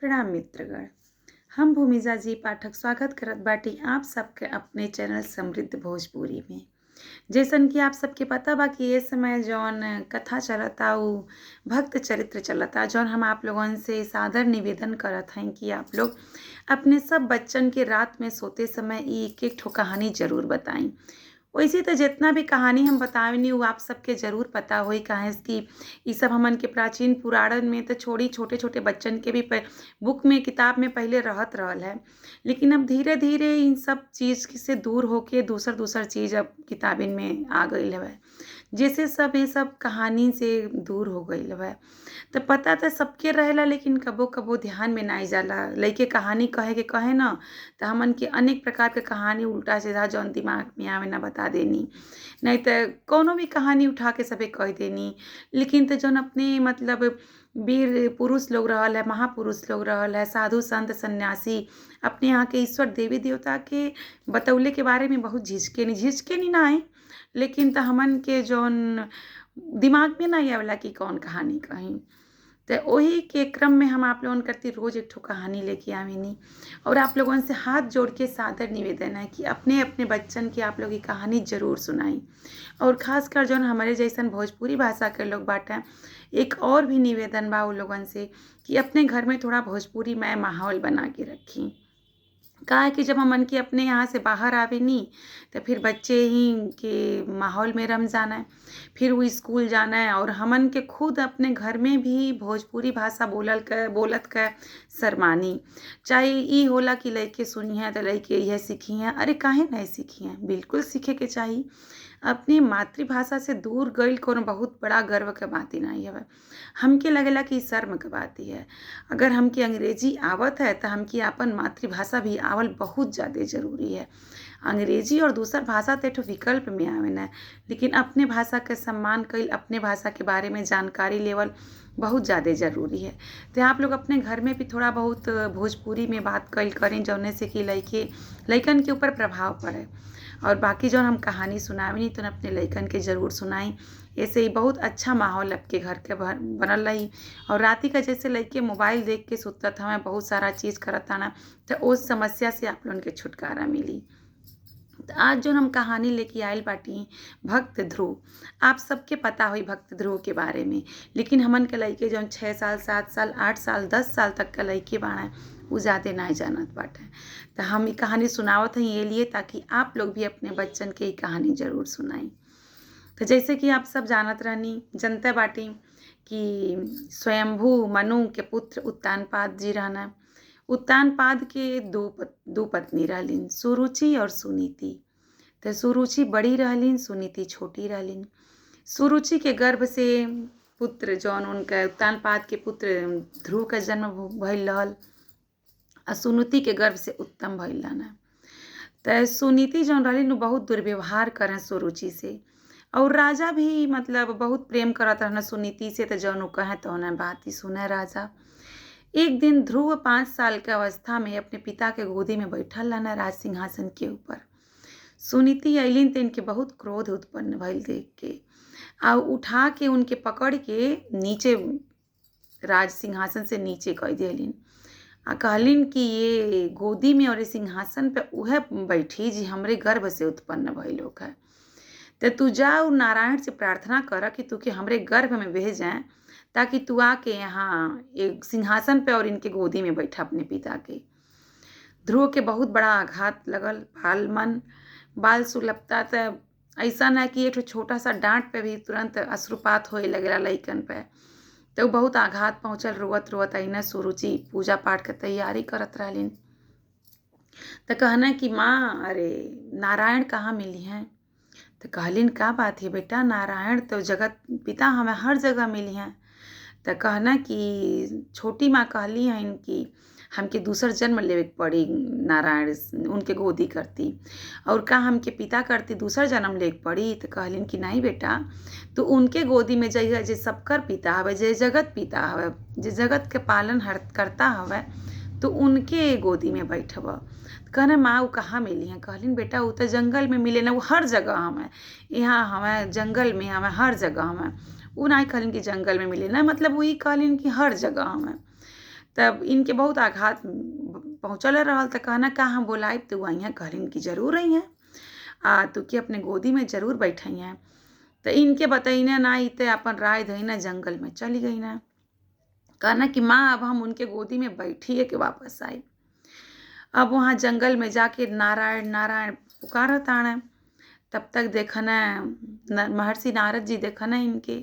प्रणाम मित्रगण। हम भूमिजा जी पाठक स्वागत करत बाटी आप सबके अपने चैनल समृद्ध भोजपुरी में। जैसन कि आप सबके पता बा कि ये समय जौन कथा चलता उ भक्त चरित्र चलता, जौन हम आप लोगन से सादर निवेदन करत हैं कि आप लोग अपने सब बच्चन के रात में सोते समय एक एक ठो कहानी जरूर बताएं। वैसे तो जितना भी कहानी हम बतावनी वो आप सबके जरूर पता होई, काहे कि ये सब हमन के प्राचीन पुराणन में तो छोड़ी छोटे छोटे बच्चन के भी बुक में किताब में पहले रहत रहल है। लेकिन अब धीरे धीरे इन सब चीज़ से दूर होके दूसर दूसर चीज़ अब किताबिन में आ गई है, जैसे सब ये सब कहानी से दूर हो गई है। तो पता तो सबके रहेला, लेकिन कबो कबो ध्यान में नहीं जाला। लइके कहानी कहे के कहे ना, तो हमन के अनेक प्रकार के कहानी उल्टा सीधा जौन दिमाग में आवे ना बता देनी, नहीं तो कोनो भी कहानी उठा के सबे कह देनी। लेकिन तो जौन अपने मतलब वीर पुरुष लोग रहल है, महापुरुष लोग रहल है, साधु संत सन्यासी अपने यहाँ के ईश्वर देवी देवता के बतौले के बारे में बहुत झिझके नहीं ना आए, लेकिन तो हमन के जौन दिमाग में नहीं आवेला कि कौन कहानी कहीं। तो वही के क्रम में हम आप लोगों करती रोज़ एक ठो कहानी लेके आवेनी, और आप लोगों से हाथ जोड़ के सादर निवेदन है कि अपने अपने बच्चन की आप लोग की कहानी जरूर सुनाई। और ख़ासकर जो हमारे जैसन भोजपुरी भाषा के लोग बाटे, एक और भी निवेदन बा उन लोगन से कि अपने घर में थोड़ा भोजपुरी मय माहौल बना के रखी। का है कि जब हमन के अपने यहाँ से बाहर आवे नी, तो फिर बच्चे ही के माहौल में रम जाना है, फिर वो स्कूल जाना है, और हमन के खुद अपने घर में भी भोजपुरी भाषा बोलत का शर्मानी। चाहे ई होला कि लइके सुनी है तो लइके यह सीखी हैं, अरे काहे नहीं सीखी हैं, बिल्कुल सीखे के चाहिए। अपनी मातृभाषा से दूर गईल कोनो बहुत बड़ा गर्व के बात ही नहीं है। हमके लगेला कि शर्म के बात ही है। अगर हमके अंग्रेजी आवत है तो हमके अपन मातृभाषा भी आवल बहुत ज़्यादा ज़रूरी है। अंग्रेजी और दूसर भाषा तो एक विकल्प में आवे न, लेकिन अपने भाषा के सम्मान कईल, अपने भाषा के बारे में जानकारी लेवल बहुत ज़्यादा ज़रूरी है। तो आप लोग अपने घर में भी थोड़ा बहुत भोजपुरी में बात कईल करें, जौने से कि लइकन के ऊपर प्रभाव पड़े। और बाकी जो हम कहानी सुनावी तो अपने लइकन के ज़रूर सुनाई। ऐसे ही बहुत अच्छा माहौल आपके घर के बनल रही। और राती का जैसे लइके मोबाइल देख के सुतत हमें बहुत सारा चीज़ करत आना, तो उस समस्या से आप लोगन के छुटकारा मिली। तो आज जो हम कहानी लेके आयल बाटी भक्त ध्रुव, आप सबके पता हुई भक्त ध्रुव के बारे में, लेकिन हमन के लइके जो 6 साल 7 साल 8 साल 10 साल तक का लइके बाड़ा वो ज़्यादा नहीं जानत बाटे। तो हम ये कहानी सुनावत हैं ये लिए ताकि आप लोग भी अपने बच्चन के ये कहानी ज़रूर सुनाई। तो जैसे कि आप सब जानत रहनी जनता बाटी कि स्वयंभू मनु के पुत्र उत्तानपाद जी रहना। उत्तानपाद के दो पत्नी रहलिन, सुरुचि और सुनीति। तो सुरुचि बड़ी रहलिन, सुनीति छोटी रहलिन। सुरुचि के गर्भ से पुत्र जौन उनका उत्तानपाद के पुत्र ध्रुव का जन्म भइल रहल, और सुनीति के गर्भ से उत्तम भइल रहना। तो सुनीति जौन रहलिन वो बहुत दुर्व्यवहार करें सुरुचि से, और राजा भी मतलब बहुत प्रेम करत रहना सुनीति से, तो जौन कहें तो उन्हें बात ही सुने राजा। एक दिन ध्रुव 5 साल के अवस्था में अपने पिता के गोदी में बैठल रहना राज सिंहासन के ऊपर। सुनीति अलिन तो इनके बहुत क्रोध उत्पन्न भइल देख के, और उठा के उनके पकड़ के नीचे राज सिंहासन से नीचे कह दियलिन, आ कहलिन कि ये गोदी में और ये सिंहासन पे उहे बैठी जी हमरे गर्भ से उत्पन्न भइल होखे। तो तू जाओ नारायण से प्रार्थना कर कि तू के हमरे गर्भ में भेज जाए, ताकि तू आके यहाँ एक सिंहासन पे और इनके गोदी में बैठा अपने पिता के। ध्रुव के बहुत बड़ा आघात लगल, बाल सुलभता तो ऐसा है कि एक छोटा सा डांट पे भी तुरंत अश्रुपात होए लगेला लइकन पे। तो बहुत आघात पहुँचल, रोवत रोवत अइना सुरुचि पूजा पाठ के तैयारी करत रहलिन। तो कहना कि माँ अरे नारायण कहाँ मिली हैं। तो कहलिन का बात है बेटा, नारायण तो जगत पिता हमें हर जगह मिली हैं। तो कहना कि छोटी माँ कहली हैं कि हमके दूसर जन्म लेवे पड़ी, नारायण उनके गोदी करती, और का हमके पिता करती दूसर जन्म ले पड़ी। तो कहलिन कि नहीं बेटा, तो उनके गोदी में जइए जे सबकर पिता हवे, जे जगत पिता हवे, जे जगत के पालन करता हवे, तो उनके गोदी में बैठब। कहना माँ वो कहाँ मिली हैं। कहलिन बेटा वो तो जंगल में मिले ना, वो हर जगह हमें, यहाँ हमें जंगल में हमें हर जगह हमें। वो नहीं कहलिन कि जंगल में मिले ना, मतलब वही कहलिन कि हर जगह हमें। तब इनके बहुत आघात पहुँचल रहल। त कहना कहाँ बोलाइब तो अइहें। कहलिन कि जरूर अइहें, तुके अपने गोदी में जरूर बैठइहें। तो इनके बतइने ना, इ ते अपन राय धइने जंगल में चली गइने। कहना कि माँ अब हम उनके गोदी में बैठिए के वापस आए। अब वहाँ जंगल में जाके नारायण नारायण पुकारत आने। तब तक देखना महर्षि नारद जी देखना इनके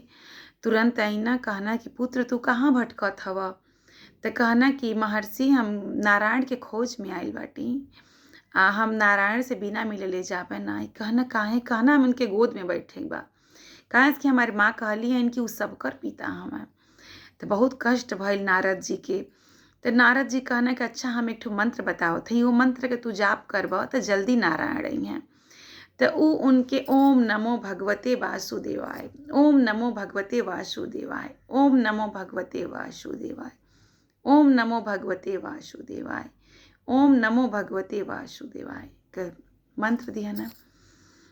तुरंत आईना। कहना कि पुत्र तू कहाँ भटकत हव? तो कहना कि महर्षि हम नारायण के खोज में आइल बाटी, हम नारायण से बिना मिले ले जाबे ना। कहना काहे? कहना हम उनके गोद में बैठे बा, काहे कि हमारी माँ कहली है इनकी उ सबकर पिता हमें। तो बहुत कष्ट भइल नारद जी के। तो नारद जी कहना कि अच्छा हम एक ठो मंत्र बतावत हई, वो मंत्र के तू जाप करबा तो जल्दी नारायण अइहें। तो उ उनके ओम नमो भगवते वासुदेवाय, ओम नमो भगवते वासुदेवाय, ओम नमो भगवते वासुदेवाय, ओम नमो भगवते वासुदेवाय, ओम नमो भगवते वासुदेवाय के मंत्र दिया ना।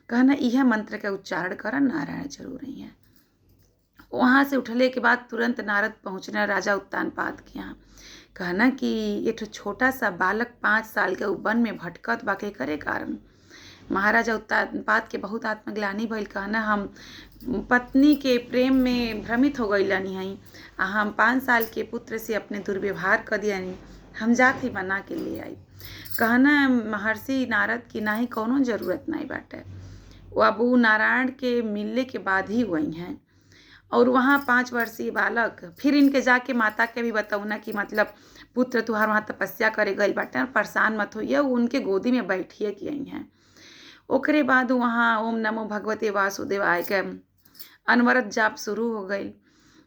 कहना यह मंत्र का उच्चारण कर, नारायण जरूर अइहें। वहाँ से उठले के बाद तुरंत नारद पहुँचना राजा उत्तानपाद के यहाँ। कहना कि ये ठो छोटा सा बालक 5 साल के वन में भटकत बा, के करे कारण? महाराजा उत्तानपाद के बहुत आत्मग्लानि भइल। कहना हम पत्नी के प्रेम में भ्रमित हो गइलनी हई, हम 5 साल के पुत्र से अपने दुर्व्यवहार कर दियानी, हम जाके बना के ले आई। कहना महर्षि नारद की नाही कौनो जरूरत नहीं बाटे, वो अब उ नारायण के मिलने के बाद ही वही हैं। और वहाँ 5 वर्षीय बालक फिर इनके जाके माता के भी बताऊना कि मतलब पुत्र तुहार वहाँ तपस्या करे गइल बाटे, परेशान मत होइए, उनके गोदी में बैठिए कि आई हैं। ओकरे बाद वहाँ ओम नमो भगवते वासुदेवाय के अनवरत जाप शुरू हो गई।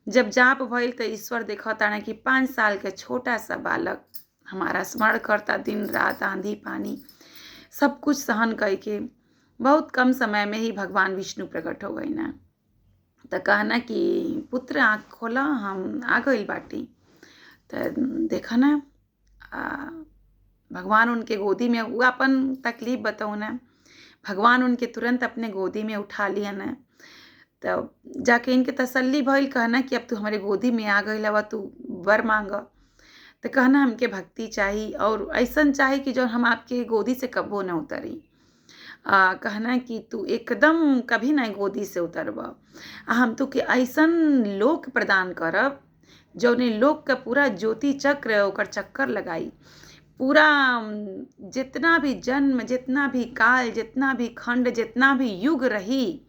जब जाप भइल तो ईश्वर देखताना कि 5 साल के छोटा सा बालक हमारा स्मरण करता, दिन रात आंधी पानी सब कुछ सहन करके बहुत कम समय में ही भगवान विष्णु प्रकट हो गई ना। तो कहना कि पुत्र आँख खोला, हम आ गइल बाटी। तो देखा ना भगवान उनके गोदी में, वो अपन तकलीफ बताऊना, भगवान उनके तुरंत अपने गोदी में उठा लिया ना। तो जाके इनके तसल्ली भइल। कहना कि अब तू हमारे गोदी में आ गइल हवा, तू वर मांग। तो कहना हमके भक्ति चाहिए और ऐसन चाहिए कि जो हम आपके गोदी से कबो न उतरी। कहना कि तू एकदम कभी नहीं गोदी से उतरब, हम तुके ऐसन लोक प्रदान करब जौने लोक का पूरा ज्योति चक्र ओकर चक्कर लगाई, पूरा जितना भी जन्म, जितना भी काल, जितना भी खंड, जितना भी युग रही,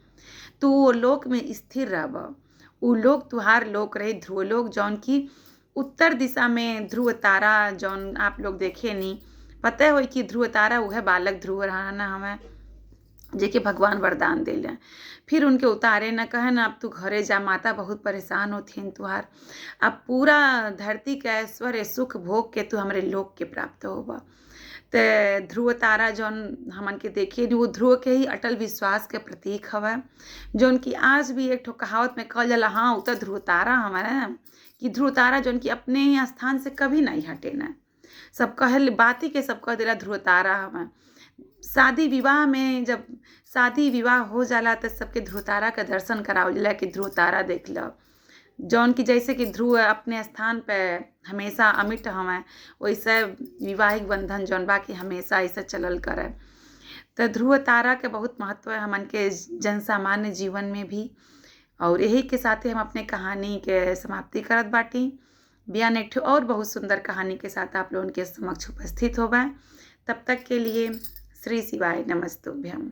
तू वो लोक में स्थिर रहब। उ लोक तुहार लोक रही ध्रुवलोक, जौन की उत्तर दिशा में ध्रुव तारा, जौन आप लोग देखे नहीं, पता हो कि ध्रुव तारा वह बालक ध्रुव रहना हमें जेके भगवान वरदान दिले। फिर उनके उतारे न कहे न अब तू घरे जा, माता बहुत परेशान होथिन तुहार, अब पूरा धरती के ऐश्वर्य सुख भोग के तू हमरे लोक के प्राप्त होबा। तो ध्रुव तारा जौन हमन के देखे वो ध्रुव के ही अटल विश्वास के प्रतीक हवा, जौन की आज भी एक ठो कहावत में कहल जाला, हाँ उतर ध्रुव तारा हमारा, कि ध्रुव तारा जौन की अपने ही स्थान से कभी नहीं हटे ना। सब कहल बाती के सब कह दिला ध्रुव तारा हमें। शादी विवाह में जब शादी विवाह हो जाला तो सबके ध्रुव तारा का दर्शन करावल जाला कि ध्रुव तारा देख लो, जौन की जैसे कि ध्रुव अपने स्थान पे हमेशा अमिट हमें, वैसे विवाहिक बंधन जौन बा कि हमेशा ऐसा चलल करे। तो ध्रुव तारा के बहुत महत्व है हमन के जन सामान्य जीवन में भी। और यही के साथ हम अपने कहानी के समाप्ति करत बाटी। बयान एक ठो और बहुत सुंदर कहानी के साथ आप लोगों के समक्ष उपस्थित होगा। तब तक के लिए श्री शिवाय नमस्तुभ्यम।